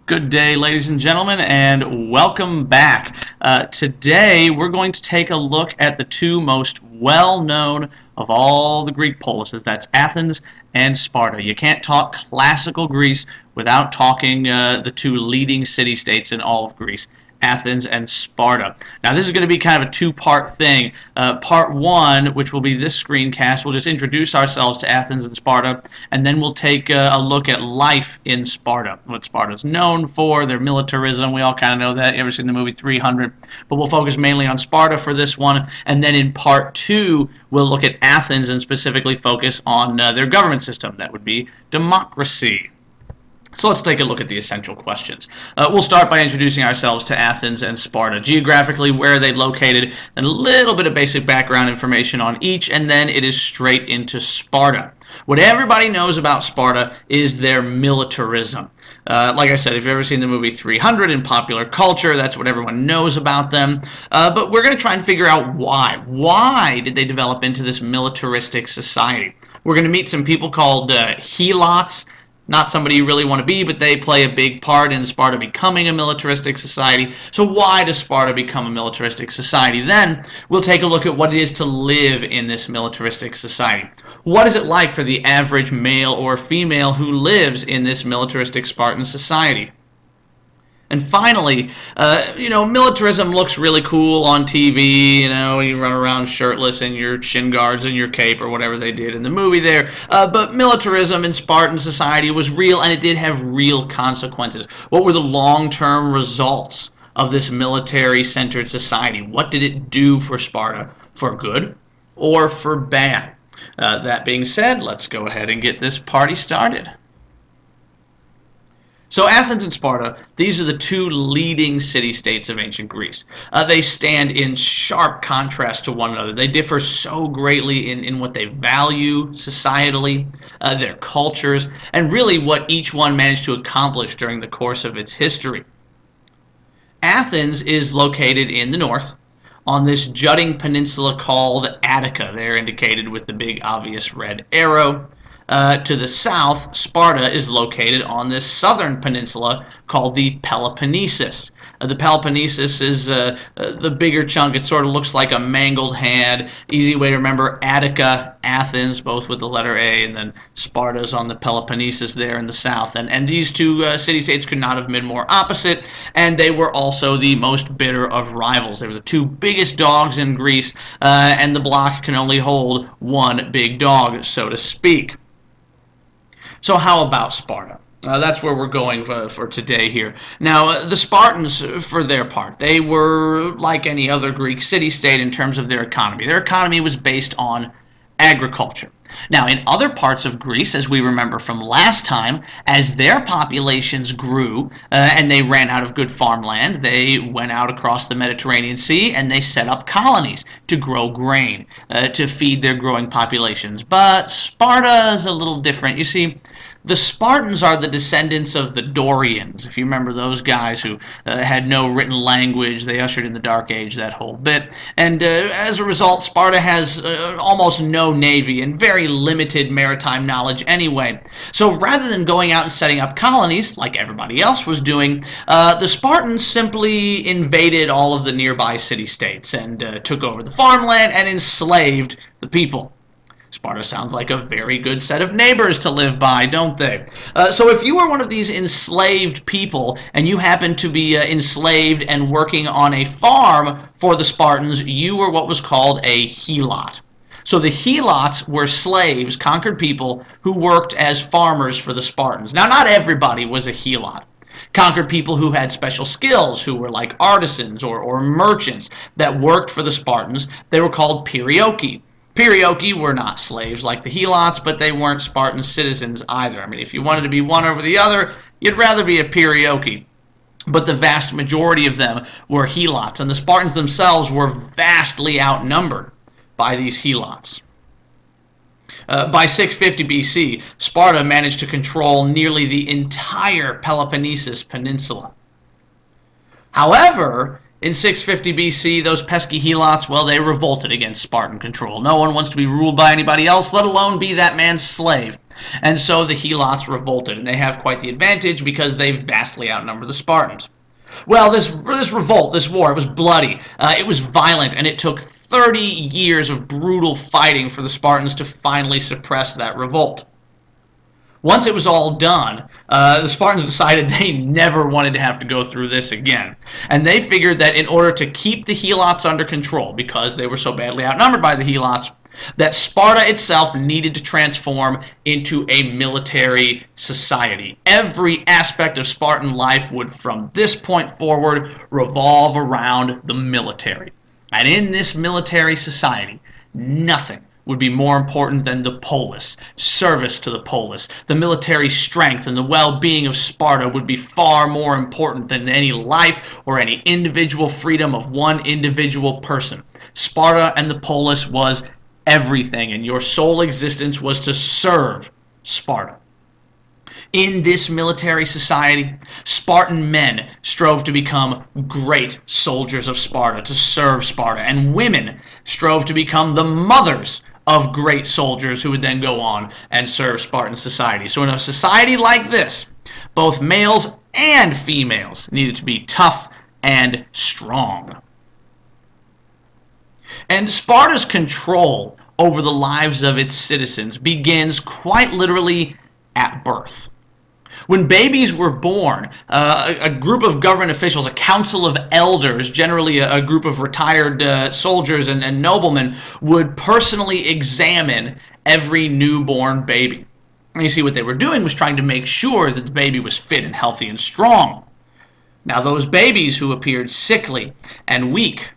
Good day, ladies and gentlemen, and welcome back. Today, we're going to take a look at the two most well-known of all the Greek polises. That's Athens and Sparta. You can't talk classical Greece without talking the two leading city-states in all of Greece, Athens and Sparta. Now, this is going to be kind of a two-part thing. Part one, which will be this screencast, we'll just introduce ourselves to Athens and Sparta, and then we'll take a look at life in Sparta, what Sparta's known for, their militarism. We all kind of know that. You ever seen the movie 300? But we'll focus mainly on Sparta for this one, and then in part two, we'll look at Athens and specifically focus on their government system. That would be democracy. So let's take a look at the essential questions. We'll start by introducing ourselves to Athens and Sparta. Geographically, where are they located, and a little bit of basic background information on each, and then it is straight into Sparta. What everybody knows about Sparta is their militarism. Like I said, if you've ever seen the movie 300 in popular culture, that's what everyone knows about them. But we're going to try and figure out why. Why did they develop into this militaristic society? We're going to meet some people called helots. Not somebody you really want to be, but they play a big part in Sparta becoming a militaristic society. So why does Sparta become a militaristic society? Then we'll take a look at what it is to live in this militaristic society. What is it like for the average male or female who lives in this militaristic Spartan society? And finally, militarism looks really cool on TV. You run around shirtless in your shin guards and your cape or whatever they did in the movie there. But militarism in Spartan society was real, and it did have real consequences. What were the long-term results of this military-centered society? What did it do for Sparta, for good or for bad? That being said, let's go ahead and get this party started. So Athens and Sparta, these are the two leading city-states of ancient Greece. They stand in sharp contrast to one another. They differ so greatly in what they value societally, their cultures, and really what each one managed to accomplish during the course of its history. Athens is located in the north, on this jutting peninsula called Attica. They're indicated with the big obvious red arrow. To the south, Sparta is located on this southern peninsula called the Peloponnesus. The Peloponnesus is the bigger chunk. It sort of looks like a mangled hand. Easy way to remember: Attica, Athens, both with the letter A, and then Sparta's on the Peloponnesus there in the south. And these two city-states could not have been more opposite, and they were also the most bitter of rivals. They were the two biggest dogs in Greece, and the block can only hold one big dog, so to speak. So how about Sparta? That's where we're going for today here. Now, the Spartans, for their part, they were like any other Greek city-state in terms of their economy. Their economy was based on agriculture. Now, in other parts of Greece, as we remember from last time, as their populations grew and they ran out of good farmland, they went out across the Mediterranean Sea and they set up colonies to grow grain, to feed their growing populations. But Sparta is a little different. You see, the Spartans are the descendants of the Dorians, if you remember those guys who had no written language. They ushered in the Dark Age, that whole bit. And as a result, Sparta has almost no navy and very limited maritime knowledge anyway. So rather than going out and setting up colonies, like everybody else was doing, the Spartans simply invaded all of the nearby city-states and took over the farmland and enslaved the people. Sparta sounds like a very good set of neighbors to live by, don't they? So if you were one of these enslaved people and you happened to be enslaved and working on a farm for the Spartans, you were what was called a helot. So the helots were slaves, conquered people, who worked as farmers for the Spartans. Now, not everybody was a helot. Conquered people who had special skills, who were like artisans or merchants that worked for the Spartans, they were called perioeci. Perioeci were not slaves like the helots, but they weren't Spartan citizens either. I mean, if you wanted to be one over the other, you'd rather be a perioeci. But the vast majority of them were helots, and the Spartans themselves were vastly outnumbered by these helots. By 650 BC, Sparta managed to control nearly the entire Peloponnesus Peninsula. However, in 650 BC, those pesky helots, well, they revolted against Spartan control. No one wants to be ruled by anybody else, let alone be that man's slave. And so the Helots revolted, and they have quite the advantage because they vastly outnumber the Spartans. Well, this revolt, this war, it was bloody, it was violent, and it took 30 years of brutal fighting for the Spartans to finally suppress that revolt. Once it was all done, the Spartans decided they never wanted to have to go through this again. And they figured that in order to keep the Helots under control, because they were so badly outnumbered by the Helots, that Sparta itself needed to transform into a military society. Every aspect of Spartan life would, from this point forward, revolve around the military. And in this military society, nothing would be more important than the polis, service to the polis. The military strength and the well-being of Sparta would be far more important than any life or any individual freedom of one individual person. Sparta and the polis was everything, and your sole existence was to serve Sparta. In this military society, Spartan men strove to become great soldiers of Sparta, to serve Sparta, and women strove to become the mothers of great soldiers who would then go on and serve Spartan society. So in a society like this, both males and females needed to be tough and strong. And Sparta's control over the lives of its citizens begins quite literally at birth. When babies were born, a group of government officials, a council of elders, generally a group of retired soldiers and noblemen, would personally examine every newborn baby. And you see, what they were doing was trying to make sure that the baby was fit and healthy and strong. Now, those babies who appeared sickly and weak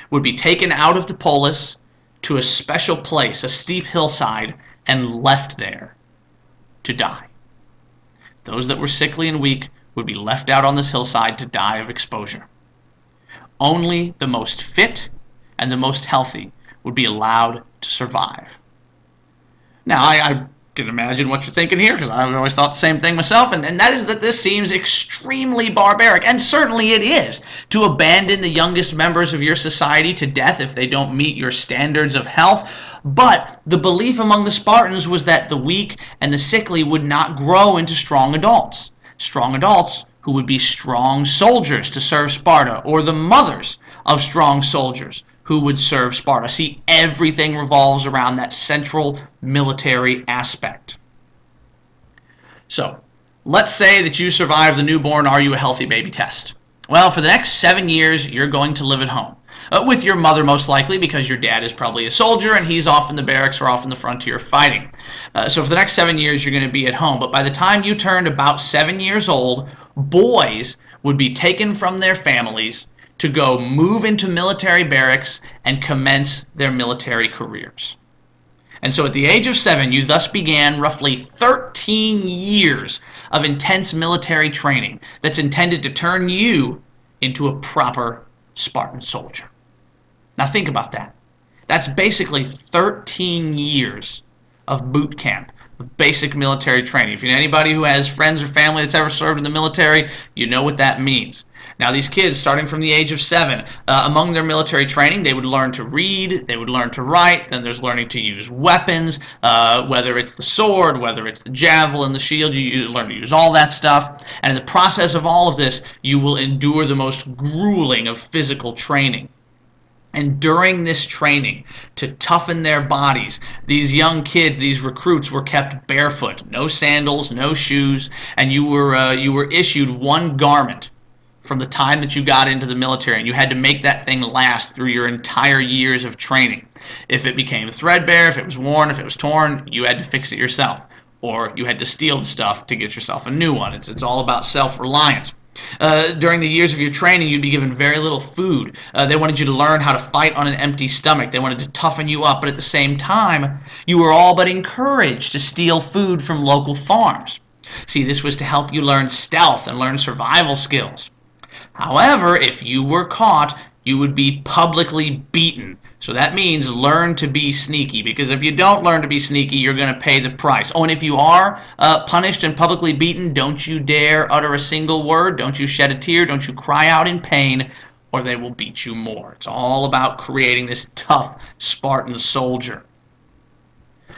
would be taken out of the polis to a special place, a steep hillside, and left there to die. Those that were sickly and weak would be left out on this hillside to die of exposure. Only the most fit and the most healthy would be allowed to survive. Now, I can imagine what you're thinking here, because I've always thought the same thing myself, and that is that this seems extremely barbaric, and certainly it is, to abandon the youngest members of your society to death if they don't meet your standards of health. But the belief among the Spartans was that the weak and the sickly would not grow into strong adults who would be strong soldiers to serve Sparta, or the mothers of strong soldiers who would serve Sparta. See, everything revolves around that central military aspect. So, let's say that you survive the newborn Are You a Healthy Baby test. Well, for the next 7 years, you're going to live at home. With your mother, most likely, because your dad is probably a soldier and he's off in the barracks or off in the frontier fighting. So for the next 7 years, you're going to be at home. But by the time you turned about 7 years old, boys would be taken from their families to go move into military barracks and commence their military careers. And so at the age of 7, you thus began roughly 13 years of intense military training that's intended to turn you into a proper Spartan soldier. Now think about that. That's basically 13 years of boot camp, of basic military training. If you know anybody who has friends or family that's ever served in the military, you know what that means. Now these kids, starting from the age of 7, among their military training, they would learn to read, they would learn to write, then there's learning to use weapons, whether it's the sword, whether it's the javelin, the shield, you learn to use all that stuff. And in the process of all of this, you will endure the most grueling of physical training. And during this training, to toughen their bodies, these young kids, these recruits, were kept barefoot, no sandals, no shoes, and you were issued one garment from the time that you got into the military, and you had to make that thing last through your entire years of training. If it became threadbare, if it was worn, if it was torn, you had to fix it yourself, or you had to steal the stuff to get yourself a new one. It's all about self-reliance. During the years of your training, you'd be given very little food. They wanted you to learn how to fight on an empty stomach. They wanted to toughen you up, but at the same time, you were all but encouraged to steal food from local farms. See, this was to help you learn stealth and learn survival skills. However, if you were caught, you would be publicly beaten. So that means learn to be sneaky, because if you don't learn to be sneaky, you're going to pay the price. Oh, and if you are punished and publicly beaten, don't you dare utter a single word, don't you shed a tear, don't you cry out in pain, or they will beat you more. It's all about creating this tough Spartan soldier.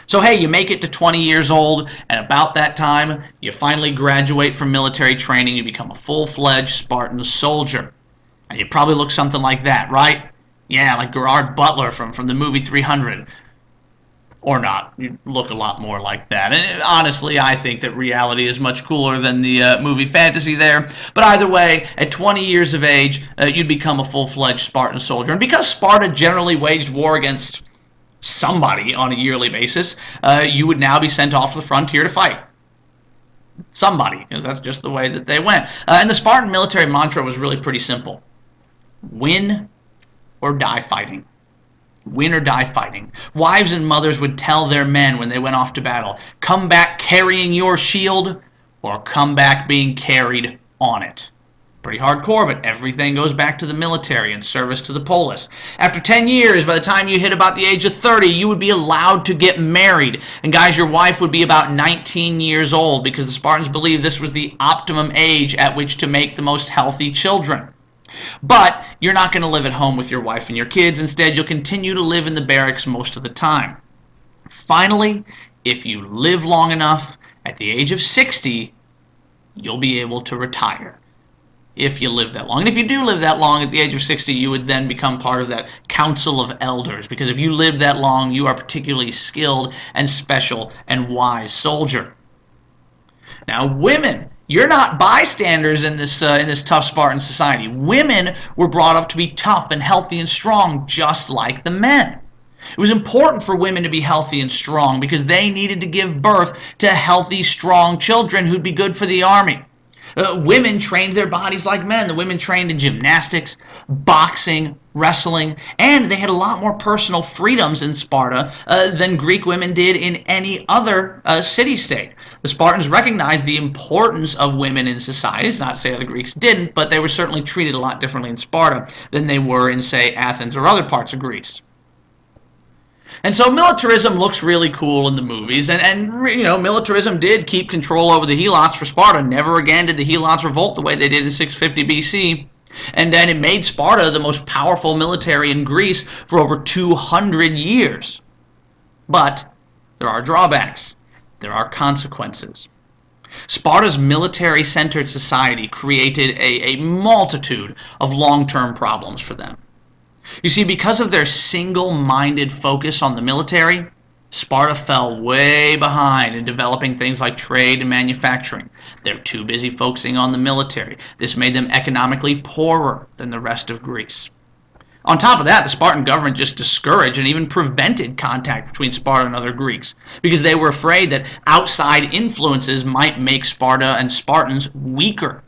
So hey, you make it to 20 years old, and about that time, you finally graduate from military training, you become a full-fledged Spartan soldier. And you probably look something like that, right? Yeah, like Gerard Butler from the movie 300. Or not. You look a lot more like that. And honestly, I think that reality is much cooler than the movie fantasy there. But either way, at 20 years of age, you'd become a full-fledged Spartan soldier. And because Sparta generally waged war against somebody on a yearly basis, you would now be sent off to the frontier to fight. Somebody. That's just the way that they went. And the Spartan military mantra was really pretty simple. Win or die fighting. Win or die fighting. Wives and mothers would tell their men when they went off to battle, come back carrying your shield or come back being carried on it. Pretty hardcore, but everything goes back to the military and service to the polis. After 10 years, by the time you hit about the age of 30, you would be allowed to get married. And guys, your wife would be about 19 years old because the Spartans believed this was the optimum age at which to make the most healthy children. But you're not going to live at home with your wife and your kids. Instead, you'll continue to live in the barracks most of the time. Finally, if you live long enough, at the age of 60, you'll be able to retire. If you live that long. And if you do live that long, at the age of 60, you would then become part of that council of elders. Because if you live that long, you are a particularly skilled and special and wise soldier. Now, women, you're not bystanders in this tough Spartan society. Women were brought up to be tough and healthy and strong, just like the men. It was important for women to be healthy and strong because they needed to give birth to healthy, strong children who'd be good for the army. Women trained their bodies like men. The women trained in gymnastics, boxing, wrestling, and they had a lot more personal freedoms in Sparta than Greek women did in any other city-state. The Spartans recognized the importance of women in society. It's not to say the Greeks didn't, but they were certainly treated a lot differently in Sparta than they were in, say, Athens or other parts of Greece. And so militarism looks really cool in the movies, and militarism did keep control over the Helots for Sparta. Never again did the Helots revolt the way they did in 650 BC. And then it made Sparta the most powerful military in Greece for over 200 years. But there are drawbacks. There are consequences. Sparta's military-centered society created a multitude of long-term problems for them. You see, because of their single-minded focus on the military, Sparta fell way behind in developing things like trade and manufacturing. They're too busy focusing on the military. This made them economically poorer than the rest of Greece. On top of that, the Spartan government just discouraged and even prevented contact between Sparta and other Greeks because they were afraid that outside influences might make Sparta and Spartans weaker.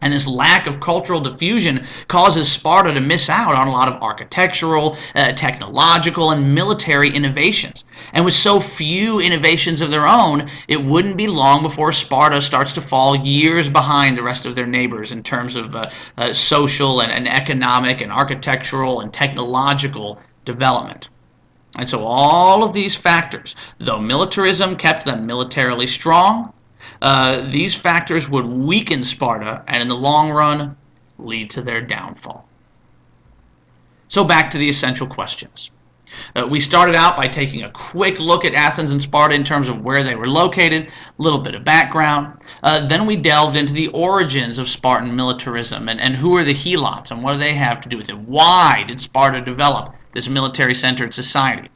And this lack of cultural diffusion causes Sparta to miss out on a lot of architectural, technological, and military innovations. And with so few innovations of their own, it wouldn't be long before Sparta starts to fall years behind the rest of their neighbors in terms of social and economic and architectural and technological development. And so all of these factors, though militarism kept them militarily strong, these factors would weaken Sparta and in the long run lead to their downfall. So back to the essential questions. We started out by taking a quick look at Athens and Sparta in terms of where they were located, a little bit of background. Then we delved into the origins of Spartan militarism and who are the Helots and what do they have to do with it. Why did Sparta develop this military-centered society?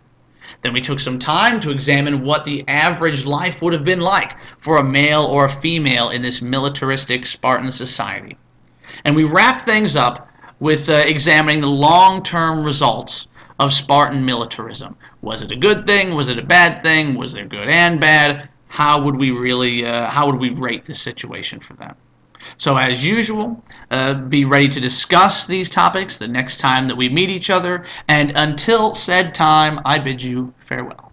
Then we took some time to examine what the average life would have been like for a male or a female in this militaristic Spartan society. And we wrapped things up with examining the long-term results of Spartan militarism. Was it a good thing? Was it a bad thing? Was there good and bad? How would we rate this situation for them? So as usual, be ready to discuss these topics the next time that we meet each other, and until said time, I bid you farewell.